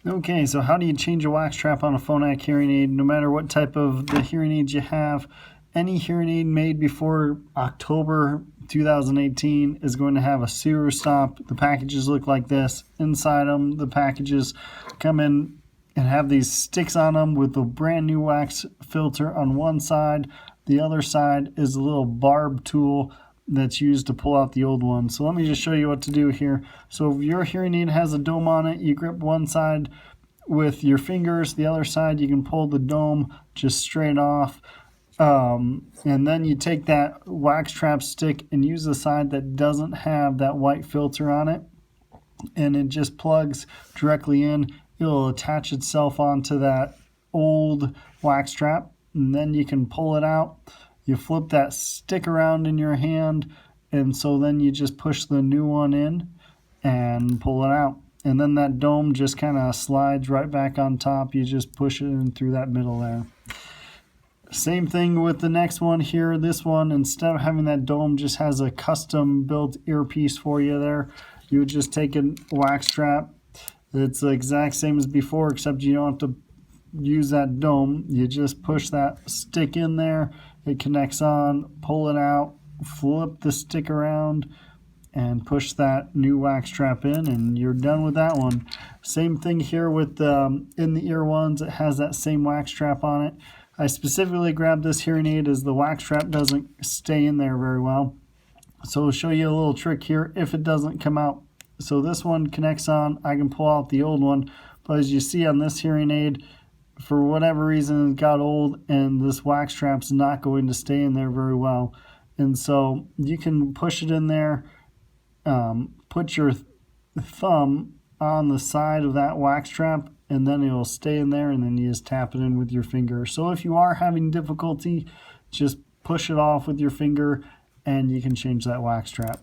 Okay, so how do you change a wax trap on a Phonak hearing aid? No matter what type of the hearing aids you have, any hearing aid made before October 2018 is going to have a Cerustop. The packages look like this. Inside them, the packages come in and have these sticks on them with a brand new wax filter on one side. The other side is a little barb tool that's used to pull out the old one. So let me just show you what to do here. So if your hearing aid has a dome on it, you grip one side with your fingers, the other side you can pull the dome just straight off. And then you take that wax trap stick and use the side that doesn't have that white filter on it, and it just plugs directly in. It'll attach itself onto that old wax trap, and then you can pull it out. You flip that stick around in your hand, and so then you just push the new one in and pull it out. And then that dome just kind of slides right back on top. You just push it in through that middle there. Same thing with the next one here. This one, instead of having that dome, just has a custom built earpiece for you there. You would just take a wax trap. It's the exact same as before, except you don't have to use that dome. You just push that stick in there. It connects on, pull it out, flip the stick around, and push that new wax trap in, and you're done with that one. Same thing here with in the ear ones. It has that same wax trap on it. I specifically grabbed this hearing aid as the wax trap doesn't stay in there very well. So I'll show you a little trick here if it doesn't come out. So this one connects on. I can pull out the old one, but as you see on this hearing aid, for whatever reason it got old and this wax trap's not going to stay in there very well. And so you can push it in there, put your thumb on the side of that wax trap, and then it will stay in there, and then you just tap it in with your finger. So if you are having difficulty, just push it off with your finger and you can change that wax trap.